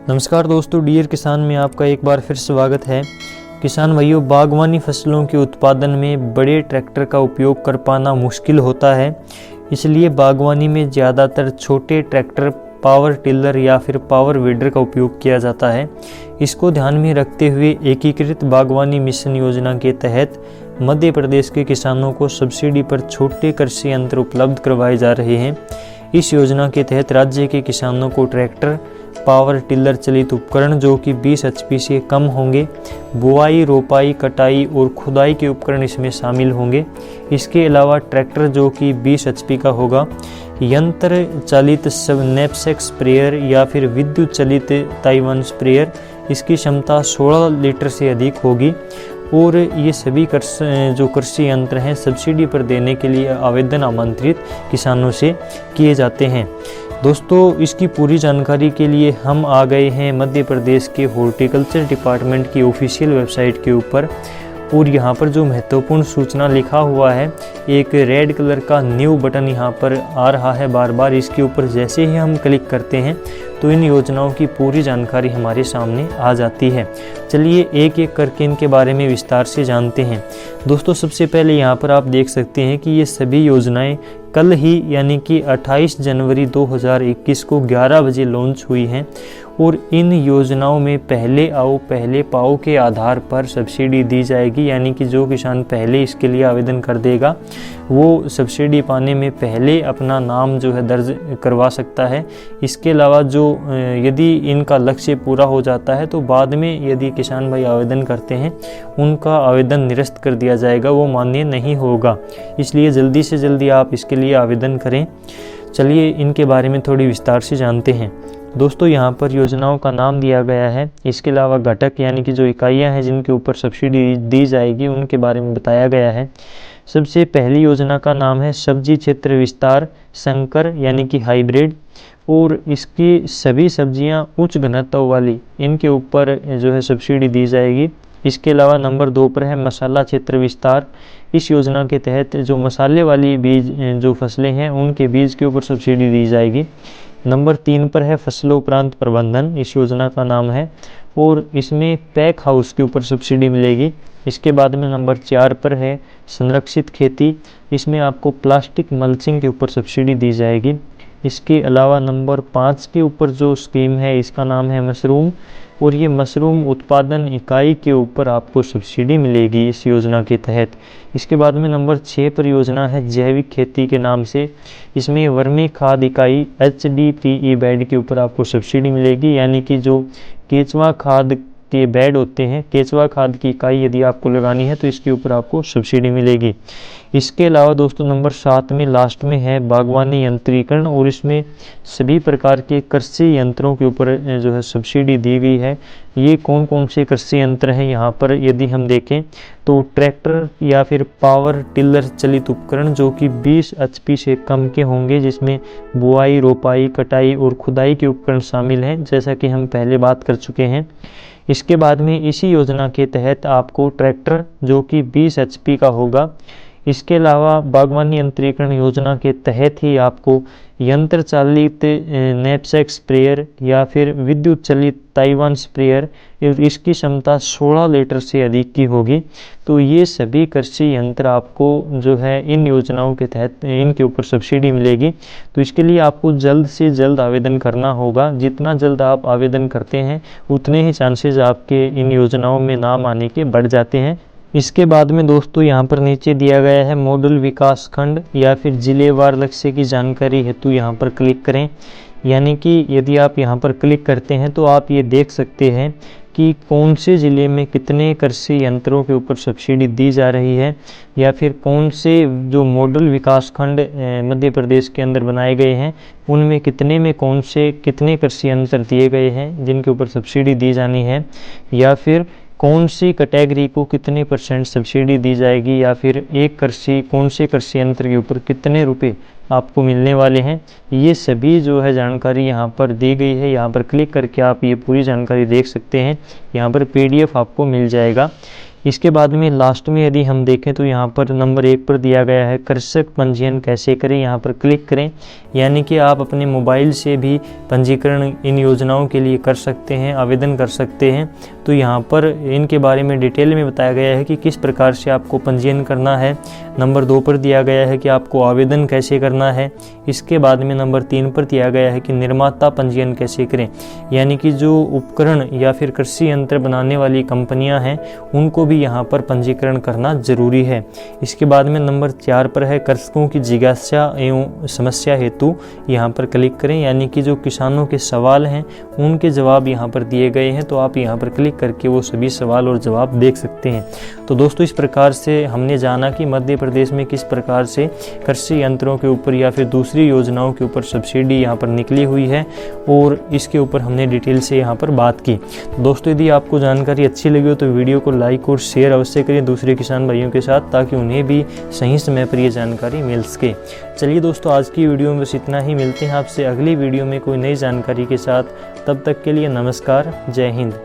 नमस्कार दोस्तों, डियर किसान में आपका एक बार फिर स्वागत है। किसान भाइयों, बागवानी फसलों के उत्पादन में बड़े ट्रैक्टर का उपयोग कर पाना मुश्किल होता है, इसलिए बागवानी में ज़्यादातर छोटे ट्रैक्टर, पावर टिलर या फिर पावर वीडर का उपयोग किया जाता है। इसको ध्यान में रखते हुए एकीकृत बागवानी मिशन योजना के तहत मध्य प्रदेश के किसानों को सब्सिडी पर छोटे कृषि यंत्र उपलब्ध करवाए जा रहे हैं। इस योजना के तहत राज्य के किसानों को ट्रैक्टर, पावर टिलर चलित उपकरण जो कि 20 HP से कम होंगे, बुआई, रोपाई, कटाई और खुदाई के उपकरण इसमें शामिल होंगे। इसके अलावा ट्रैक्टर जो कि 20 HP का होगा, यंत्र चालित नैपसेक स्प्रेयर या फिर विद्युत चलित ताइवान स्प्रेयर, इसकी क्षमता 16 लीटर से अधिक होगी। और ये सभी जो कृषि यंत्र हैं सब्सिडी पर देने के लिए आवेदन आमंत्रित किसानों से किए जाते हैं। दोस्तों, इसकी पूरी जानकारी के लिए हम आ गए हैं मध्य प्रदेश के हॉर्टिकल्चर डिपार्टमेंट की ऑफिशियल वेबसाइट के ऊपर, और यहाँ पर जो महत्वपूर्ण सूचना लिखा हुआ है, एक रेड कलर का न्यू बटन यहाँ पर आ रहा है बार बार। इसके ऊपर जैसे ही हम क्लिक करते हैं तो इन योजनाओं की पूरी जानकारी हमारे सामने आ जाती है। चलिए एक एक करके इनके बारे में विस्तार से जानते हैं। दोस्तों, सबसे पहले यहाँ पर आप देख सकते हैं कि ये सभी योजनाएं कल ही यानी कि 28 जनवरी 2021 को 11 बजे लॉन्च हुई हैं, और इन योजनाओं में पहले आओ पहले पाओ के आधार पर सब्सिडी दी जाएगी। यानी कि जो किसान पहले इसके लिए आवेदन कर देगा वो सब्सिडी पाने में पहले अपना नाम जो है दर्ज करवा सकता है। इसके अलावा जो यदि इनका लक्ष्य पूरा हो जाता है तो बाद में यदि किसान भाई आवेदन करते हैं उनका आवेदन निरस्त कर दिया जाएगा, वो मान्य नहीं होगा। इसलिए जल्दी से जल्दी आप इसके लिए आवेदन करें। चलिए इनके बारे में थोड़ी विस्तार से जानते हैं। दोस्तों, यहाँ पर योजनाओं का नाम दिया गया है। इसके अलावा घटक यानी कि जो इकाइयाँ हैं जिनके ऊपर सब्सिडी दी जाएगी उनके बारे में बताया गया है। सबसे पहली योजना का नाम है सब्जी क्षेत्र विस्तार संकर यानी कि हाइब्रिड, और इसकी सभी सब्जियां उच्च घनत्व वाली इनके ऊपर जो है सब्सिडी दी जाएगी। इसके अलावा नंबर 2 पर है मसाला क्षेत्र विस्तार। इस योजना के तहत जो मसाले वाली बीज जो फसलें हैं उनके बीज के ऊपर सब्सिडी दी जाएगी। नंबर 3 पर है फसलोपरांत प्रबंधन, इस योजना का नाम है, और इसमें पैक हाउस के ऊपर सब्सिडी मिलेगी। इसके बाद में नंबर 4 पर है संरक्षित खेती, इसमें आपको प्लास्टिक मल्चिंग के ऊपर सब्सिडी दी जाएगी। इसके अलावा नंबर 5 के ऊपर जो स्कीम है इसका नाम है मशरूम, और ये मशरूम उत्पादन इकाई के ऊपर आपको सब्सिडी मिलेगी इस योजना के तहत। इसके बाद में नंबर 6 पर योजना है जैविक खेती के नाम से, इसमें वर्मी खाद इकाई HDPE बेड के ऊपर आपको सब्सिडी मिलेगी। यानी कि जो केंचुआ खाद के बेड होते हैं, केंचुआ खाद की इकाई यदि आपको लगानी है तो इसके ऊपर आपको सब्सिडी मिलेगी। इसके अलावा दोस्तों नंबर 7 में लास्ट में है बागवानी यंत्रीकरण, और इसमें सभी प्रकार के कृषि यंत्रों के ऊपर जो है सब्सिडी दी गई है। ये कौन कौन से कृषि यंत्र हैं यहाँ पर यदि हम देखें तो ट्रैक्टर या फिर पावर टिलर चलित उपकरण जो कि 20 HP से कम के होंगे, जिसमें बुआई, रोपाई, कटाई और खुदाई के उपकरण शामिल हैं, जैसा कि हम पहले बात कर चुके हैं। इसके बाद में इसी योजना के तहत आपको ट्रैक्टर जो कि 20 HP का होगा। इसके अलावा बागवानी यंत्रीकरण योजना के तहत ही आपको यंत्र चालित नैपसेक स्प्रेयर या फिर विद्युत चलित ताइवान स्प्रेयर, इसकी क्षमता 16 लीटर से अधिक की होगी। तो ये सभी कृषि यंत्र आपको जो है इन योजनाओं के तहत इनके ऊपर सब्सिडी मिलेगी। तो इसके लिए आपको जल्द से जल्द आवेदन करना होगा। जितना जल्द आप आवेदन करते हैं उतने ही चांसेस आपके इन योजनाओं में नाम आने के बढ़ जाते हैं। इसके बाद में दोस्तों यहाँ पर नीचे दिया गया है मॉडल विकास खंड या फिर जिलेवार लक्ष्य की जानकारी हेतु यहाँ पर क्लिक करें। यानी कि यदि आप यहाँ पर क्लिक करते हैं तो आप ये देख सकते हैं कि कौन से ज़िले में कितने कृषि यंत्रों के ऊपर सब्सिडी दी जा रही है, या फिर कौन से जो मॉडल विकास खंड मध्य प्रदेश के अंदर बनाए गए हैं उनमें कितने में कौन से कितने कृषि यंत्र दिए गए हैं जिनके ऊपर सब्सिडी दी जानी है, या फिर कौन सी कैटेगरी को कितने % सब्सिडी दी जाएगी, या फिर एक कौन से कृषि यंत्र के ऊपर कितने रुपए आपको मिलने वाले हैं। ये सभी जो है जानकारी यहाँ पर दी गई है। यहाँ पर क्लिक करके आप ये पूरी जानकारी देख सकते हैं। यहाँ पर PDF आपको मिल जाएगा। इसके बाद में लास्ट में यदि हम देखें तो यहाँ पर नंबर 1 पर दिया गया है कृषक पंजीयन कैसे करें, यहाँ पर क्लिक करें। यानी कि आप अपने मोबाइल से भी पंजीकरण इन योजनाओं के लिए कर सकते हैं, आवेदन कर सकते हैं। तो यहाँ पर इनके बारे में डिटेल में बताया गया है कि किस प्रकार से आपको पंजीयन करना है। नंबर 2 पर दिया गया है कि आपको आवेदन कैसे करना है। इसके बाद में नंबर 3 पर दिया गया है कि निर्माता पंजीयन कैसे करें, यानी कि जो उपकरण या फिर कृषि यंत्र बनाने वाली कंपनियां हैं उनको भी यहाँ पर पंजीकरण करना जरूरी है। इसके बाद में नंबर 4 पर है कृषकों की जिज्ञासा एवं समस्या हेतु यहाँ पर क्लिक करें, यानी कि जो किसानों के सवाल हैं उनके जवाब यहाँ पर दिए गए हैं, तो आप यहाँ पर क्लिक करके वो सभी सवाल और जवाब देख सकते हैं। तो दोस्तों इस प्रकार से हमने जाना कि मध्य प्रदेश में किस प्रकार से कृषि यंत्रों के ऊपर या फिर दूसरी योजनाओं के ऊपर सब्सिडी यहाँ पर निकली हुई है, और इसके ऊपर हमने डिटेल से यहाँ पर बात की। तो दोस्तों यदि आपको जानकारी अच्छी लगी हो तो वीडियो को लाइक और शेयर अवश्य करें दूसरे किसान भाइयों के साथ, ताकि उन्हें भी सही समय पर ये जानकारी मिल सके। चलिए दोस्तों आज की वीडियो में बस इतना ही, मिलते हैं आपसे अगली वीडियो में कोई नई जानकारी के साथ। तब तक के लिए नमस्कार, जय हिंद।